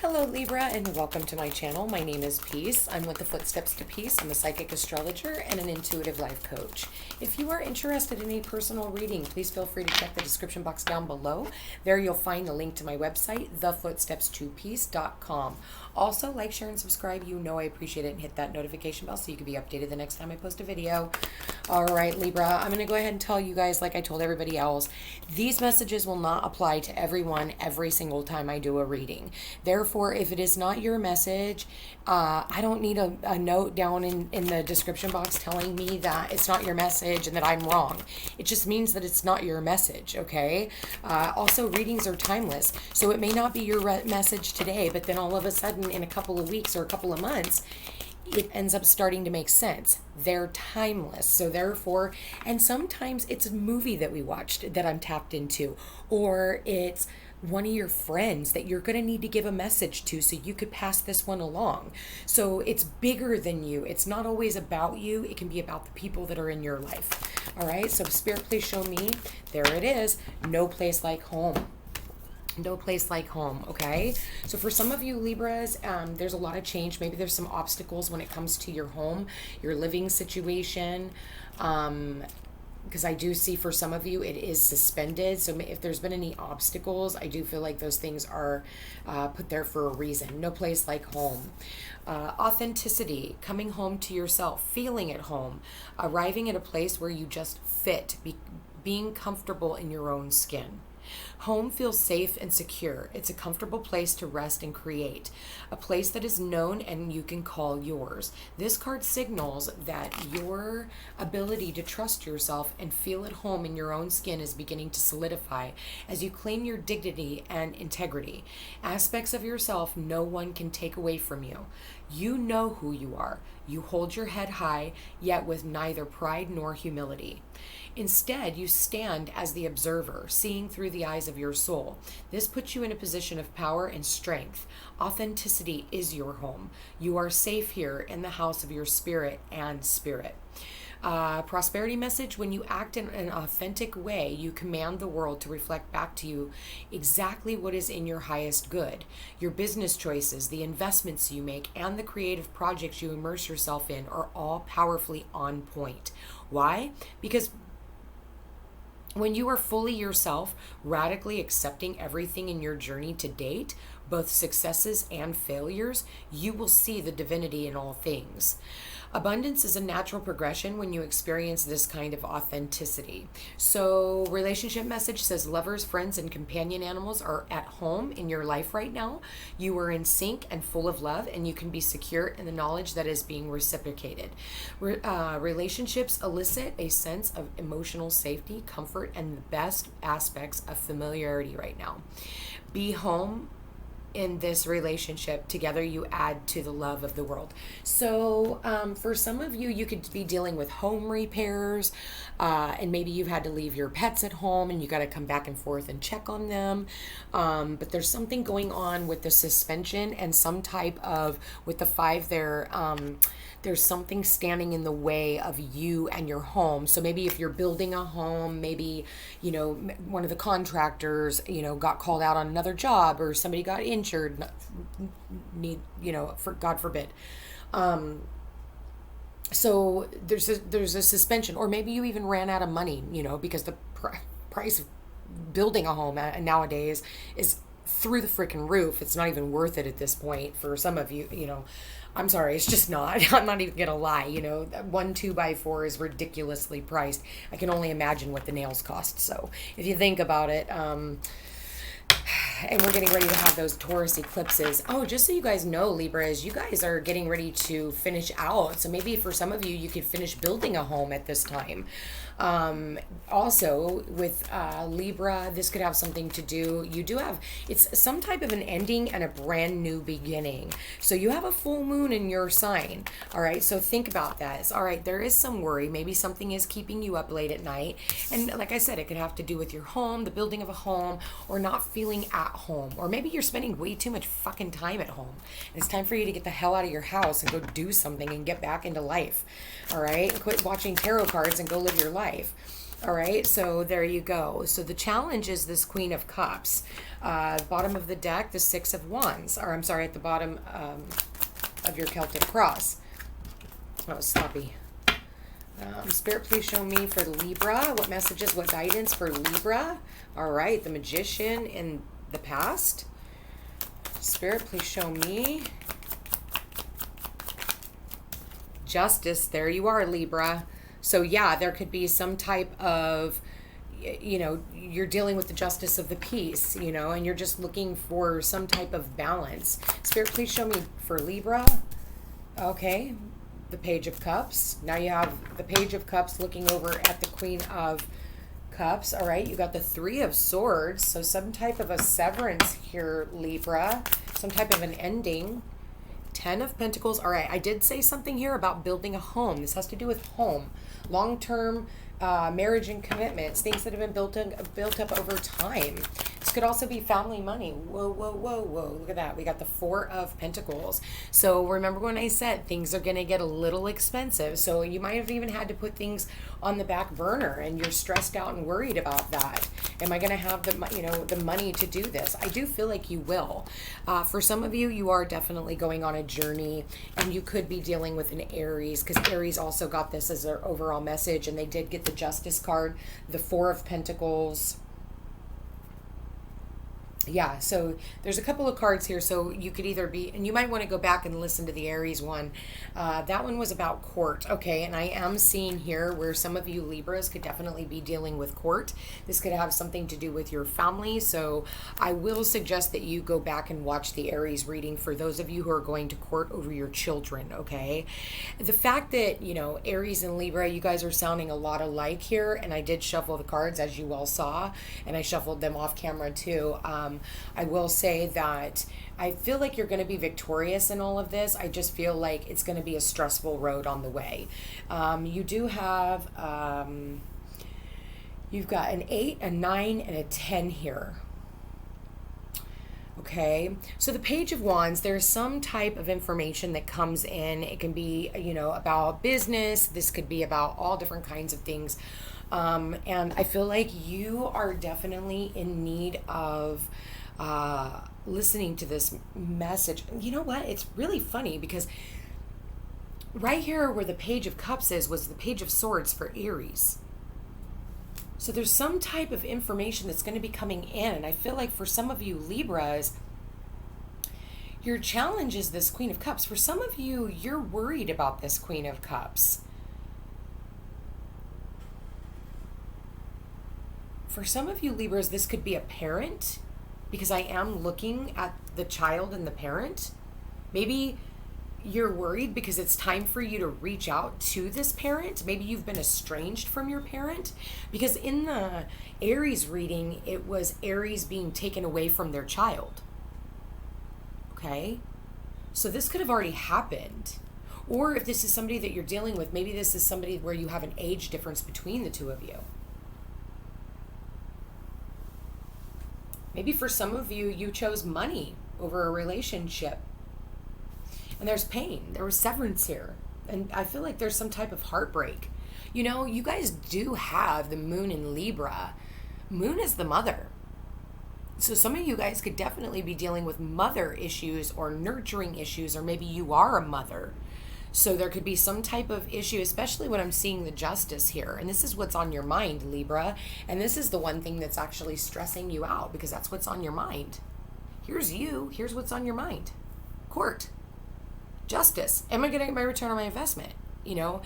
Hello Libra, and welcome to my channel. My name is Peace. I'm with the Footsteps to Peace. I'm a psychic astrologer and an intuitive life coach. If you are interested in a personal reading, please feel free to check the description box down below. There you'll find the link to my website, thefootsteps2peace.com. Also, like, share, and subscribe. You know I appreciate it, and hit that notification bell so you can be updated the next time I post a video. All right, Libra, I'm going to go ahead and tell you guys, like I told everybody else, these messages will not apply to everyone every single time I do a reading. Therefore, if it is not your message, I don't need a note down in the description box telling me that it's not your message and that I'm wrong. It just means that it's not your message, okay? Also, readings are timeless, so it may not be your message today, but then all of a sudden in a couple of weeks or a couple of months, it ends up starting to make sense. They're timeless. So therefore, and sometimes it's a movie that we watched that I'm tapped into, or it's one of your friends that you're going to need to give a message to so you could pass this one along. So it's bigger than you. It's not always about you. It can be about the people that are in your life. All right. So Spirit, please show me. There it is. No place like home. No place like home, okay? So for some of you Libras, there's a lot of change. Maybe there's some obstacles when it comes to your home, your living situation, because I do see for some of you it is suspended. So if there's been any obstacles, I do feel like those things are put there for a reason. No place like home. Authenticity, coming home to yourself, feeling at home, arriving at a place where you just fit, being comfortable in your own skin. Home feels safe and secure. It's a comfortable place to rest and create, a place that is known and you can call yours. This card signals that your ability to trust yourself and feel at home in your own skin is beginning to solidify as you claim your dignity and integrity. Aspects of yourself no one can take away from you. You know who you are. You hold your head high, yet with neither pride nor humility. Instead, you stand as the observer, seeing through the eyes of your soul. This puts you in a position of power and strength. Authenticity is your home. You are safe here in the house of your spirit and spirit. Prosperity message: when you act in an authentic way, you command the world to reflect back to you exactly what is in your highest good. Your business choices, the investments you make, and the creative projects you immerse yourself in are all powerfully on point. Why? Because when you are fully yourself, radically accepting everything in your journey to date, both successes and failures, you will see the divinity in all things. Abundance is a natural progression when you experience this kind of authenticity. So relationship message says lovers, friends, and companion animals are at home in your life right now. You are in sync and full of love, and you can be secure in the knowledge that is being reciprocated. Relationships elicit a sense of emotional safety, comfort, and the best aspects of familiarity right now. Be home in this relationship. Together you add to the love of the world. So for some of you, you could be dealing with home repairs, and maybe you've had to leave your pets at home and you got to come back and forth and check on them. But there's something going on with the suspension and some type of, with the 5 there, there's something standing in the way of you and your home. So maybe if you're building a home, maybe, you know, one of the contractors, you know, got called out on another job, or somebody got injured, for God forbid. So there's a suspension, or maybe you even ran out of money, you know, because the price of building a home nowadays is through the freaking roof. It's not even worth it at this point for some of you, you know. I'm sorry, it's just not. I'm not even gonna lie, you know, 1 2x4 is ridiculously priced. I can only imagine what the nails cost. So if you think about it, and we're getting ready to have those Taurus eclipses. Oh, just so you guys know, Libras, you guys are getting ready to finish out. So maybe for some of you, you could finish building a home at this time. Also with Libra, this could have something to do, it's some type of an ending and a brand new beginning. So you have a full moon in your sign. All right, so think about that. It's all right, there is some worry. Maybe something is keeping you up late at night. And like I said, it could have to do with your home, the building of a home, or not feeling at home. Or maybe you're spending way too much fucking time at home. And it's time for you to get the hell out of your house and go do something and get back into life. All right, and quit watching tarot cards and go live your life. All right, so there you go. So the challenge is this Queen of Cups. Bottom of the deck, the Six of Wands. Or I'm sorry, at the bottom of your Celtic cross. Oh, sloppy. Spirit, please show me for Libra. What messages, what guidance for Libra? All right, the Magician in the past. Spirit, please show me. Justice, there you are, Libra. So yeah, there could be some type of, you know, you're dealing with the justice of the peace, you know, and you're just looking for some type of balance. Spirit, please show me for Libra. Okay, the Page of Cups. Now you have the Page of Cups looking over at the Queen of Cups. All right, you got the Three of Swords. So some type of a severance here, Libra. Some type of an ending. Ten of Pentacles. All right, I did say something here about building a home. This has to do with home. Long-term marriage and commitments. Things that have been built up over time. This could also be family money. Whoa, whoa, whoa, whoa. Look at that. We got the Four of Pentacles. So remember when I said things are going to get a little expensive. So you might have even had to put things on the back burner and you're stressed out and worried about that. Am I going to have the money to do this? I do feel like you will. For some of you, you are definitely going on a journey and you could be dealing with an Aries, because Aries also got this as their overall message, and they did get the Justice card, the Four of Pentacles. Yeah, so there's a couple of cards here, so you could either be, and you might want to go back and listen to the Aries one. That one was about court, okay, and I am seeing here where some of you Libras could definitely be dealing with court. This could have something to do with your family, so I will suggest that you go back and watch the Aries reading for those of you who are going to court over your children, okay? The fact that, you know, Aries and Libra, you guys are sounding a lot alike here, and I did shuffle the cards, as you all saw, and I shuffled them off camera too. I will say that I feel like you're going to be victorious in all of this. I just feel like it's going to be a stressful road on the way. You do have, you've got an 8, a 9, and a 10 here. Okay, so the Page of Wands, there's some type of information that comes in. It can be, you know, about business. This could be about all different kinds of things. And I feel like you are definitely in need of listening to this message. You know what? It's really funny because right here where the Page of Cups is was the Page of Swords for Aries. So there's some type of information that's going to be coming in. And I feel like for some of you Libras, your challenge is this Queen of Cups. For some of you, you're worried about this Queen of Cups. For some of you Libras, this could be a parent, because I am looking at the child and the parent. Maybe you're worried because it's time for you to reach out to this parent. Maybe you've been estranged from your parent, because in the Aries reading, it was Aries being taken away from their child. Okay? So this could have already happened. Or if this is somebody that you're dealing with, maybe this is somebody where you have an age difference between the two of you. Maybe for some of you, you chose money over a relationship. And there's pain. There was severance here. And I feel like there's some type of heartbreak. You know, you guys do have the Moon in Libra. Moon is the mother. So some of you guys could definitely be dealing with mother issues or nurturing issues, or maybe you are a mother. So there could be some type of issue, especially when I'm seeing the Justice here. And this is what's on your mind, Libra. And this is the one thing that's actually stressing you out, because that's what's on your mind. Here's you. Here's what's on your mind. Court. Justice. Am I going to get my return on my investment? You know,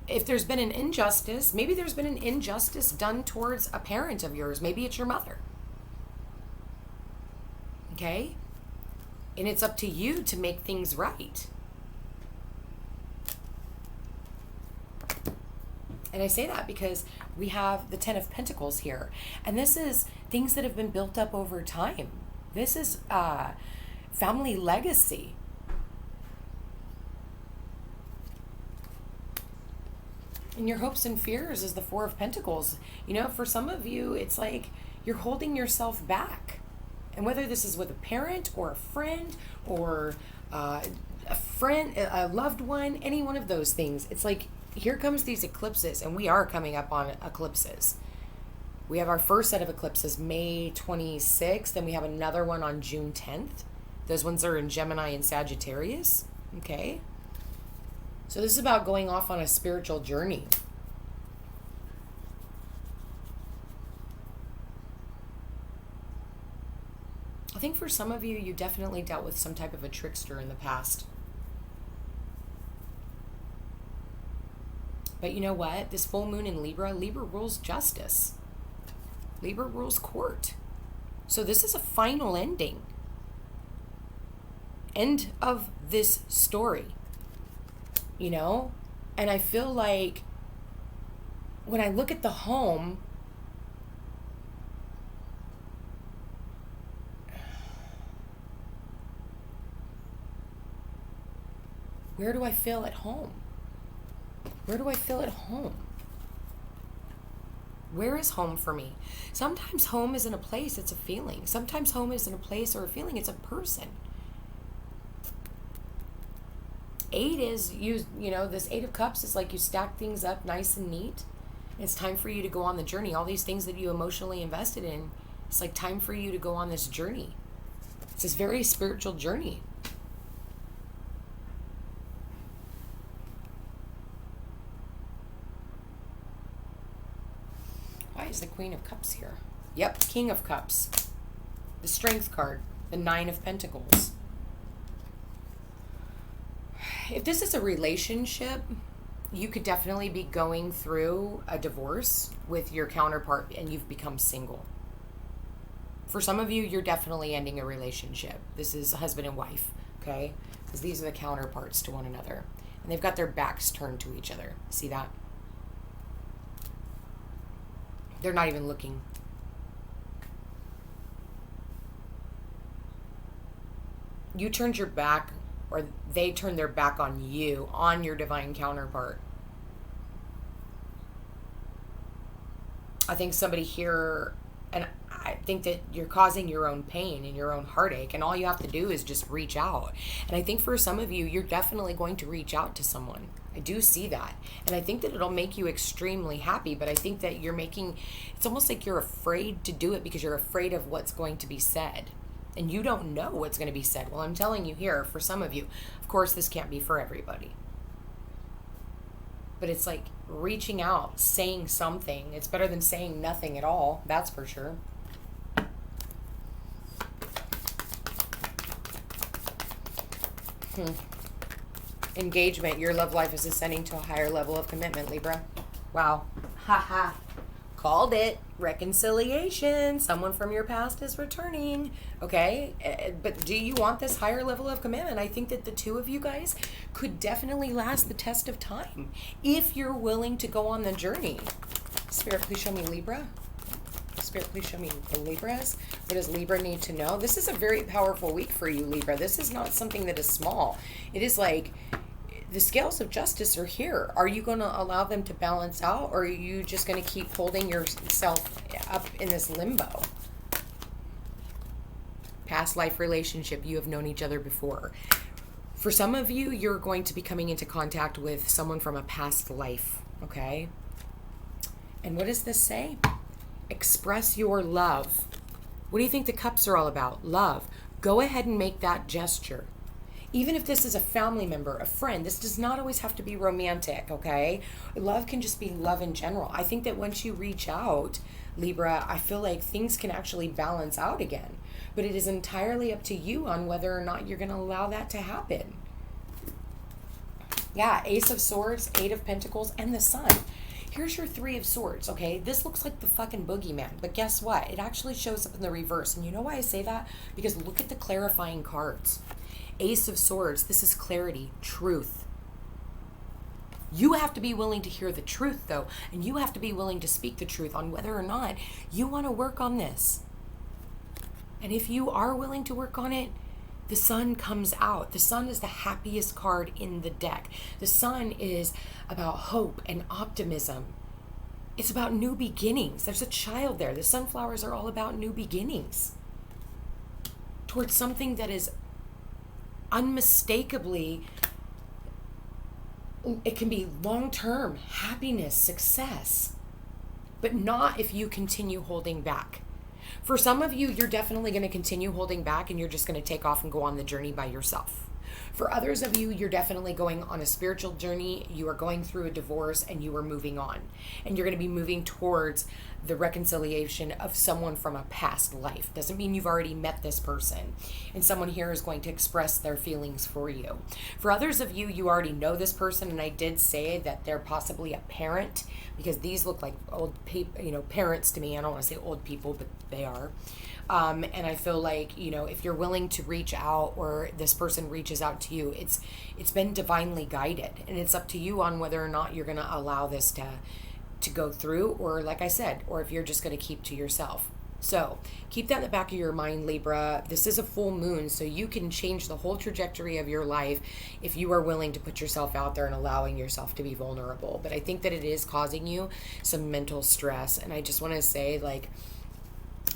if there's been an injustice, maybe there's been an injustice done towards a parent of yours. Maybe it's your mother. Okay? And it's up to you to make things right. And I say that because we have the Ten of Pentacles here. And this is things that have been built up over time. This is family legacy. And your hopes and fears is the Four of Pentacles. You know, for some of you, it's like you're holding yourself back. And whether this is with a parent or a friend or a loved one, any one of those things, it's like here comes these eclipses, and we are coming up on eclipses. We have our first set of eclipses May 26th, and we have another one on June 10th. Those ones are in Gemini and Sagittarius. Okay. So this is about going off on a spiritual journey. I think for some of you, you definitely dealt with some type of a trickster in the past. But you know what? This full moon in Libra rules justice. Libra rules court. So this is a final ending. End of this story. You know? And I feel like when I look at the home, where do I feel at home? Where do I feel at home? Where is home for me? Sometimes home isn't a place, it's a feeling. Sometimes home isn't a place or a feeling, it's a person. 8 is, you know, this 8 of Cups is like you stack things up nice and neat. It's time for you to go on the journey. All these things that you emotionally invested in, it's like time for you to go on this journey. It's this very spiritual journey. Why is the Queen of Cups here? Yep, King of Cups. The Strength card. The 9 of Pentacles. If this is a relationship, you could definitely be going through a divorce with your counterpart and you've become single. For some of you, you're definitely ending a relationship. This is husband and wife, okay? Because these are the counterparts to one another. And they've got their backs turned to each other. See that? They're not even looking. You turned your back, or they turned their back on you, on your divine counterpart. I think somebody here, and I think that you're causing your own pain and your own heartache, and all you have to do is just reach out. And I think for some of you, you're definitely going to reach out to someone. I do see that. And I think that it'll make you extremely happy, but I think that it's almost like you're afraid to do it because you're afraid of what's going to be said. And you don't know what's going to be said. Well, I'm telling you here, for some of you, of course, this can't be for everybody. But it's like reaching out, saying something. It's better than saying nothing at all. That's for sure. Engagement. Your love life is ascending to a higher level of commitment, Libra. Wow. Ha. Called it. Reconciliation. Someone from your past is returning. Okay? But do you want this higher level of commitment? I think that the two of you guys could definitely last the test of time if you're willing to go on the journey. Spirit, please show me Libra. Spirit, please show me the Libras. What does Libra need to know? This is a very powerful week for you, Libra. This is not something that is small. It is like the scales of justice are here. Are you going to allow them to balance out, or are you just going to keep holding yourself up in this limbo? Past life relationship, you have known each other before. For some of you, you're going to be coming into contact with someone from a past life, okay? And what does this say? Express your love. What do you think the cups are all about? Love. Go ahead and make that gesture. Even if this is a family member, a friend, this does not always have to be romantic, okay? Love can just be love in general. I think that once you reach out, Libra, I feel like things can actually balance out again. But it is entirely up to you on whether or not you're going to allow that to happen. Yeah, Ace of Swords, 8 of Pentacles, and the Sun. Here's your 3 of Swords, okay? This looks like the fucking boogeyman, but guess what? It actually shows up in the reverse. And you know why I say that? Because look at the clarifying cards. Ace of Swords, this is clarity, truth. You have to be willing to hear the truth, though, and you have to be willing to speak the truth on whether or not you want to work on this. And if you are willing to work on it, the Sun comes out. The Sun is the happiest card in the deck. The Sun is about hope and optimism. It's about new beginnings. There's a child there. The sunflowers are all about new beginnings towards something that is unmistakably It can be long-term happiness, success, but not if you continue holding back. For some of you, you're definitely going to continue holding back and you're just going to take off and go on the journey by yourself. For others of you, you're definitely going on a spiritual journey. You are going through a divorce and you are moving on. And you're going to be moving towards the reconciliation of someone from a past life. Doesn't mean you've already met this person. And someone here is going to express their feelings for you. For others of you, you already know this person. And I did say that they're possibly a parent, because these look like old people, parents to me. I don't want to say old people, but they are. And I feel like, if you're willing to reach out, or this person reaches out to you, it's been divinely guided, and it's up to you on whether or not you're going to allow this to go through, or like I said, or if you're just going to keep to yourself. So keep that in the back of your mind, Libra. This is a full moon, so you can change the whole trajectory of your life if you are willing to put yourself out there and allowing yourself to be vulnerable. But I think that it is causing you some mental stress, and I just want to say,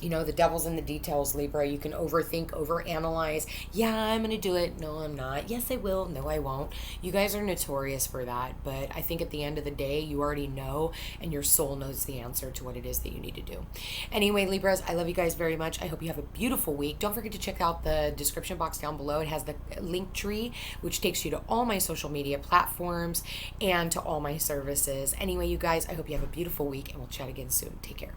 the devil's in the details, Libra. You can overthink, overanalyze. Yeah, I'm going to do it. No, I'm not. Yes, I will. No, I won't. You guys are notorious for that. But I think at the end of the day, you already know, and your soul knows the answer to what it is that you need to do. Anyway, Libras, I love you guys very much. I hope you have a beautiful week. Don't forget to check out the description box down below. It has the link tree, which takes you to all my social media platforms and to all my services. Anyway, you guys, I hope you have a beautiful week, and we'll chat again soon. Take care.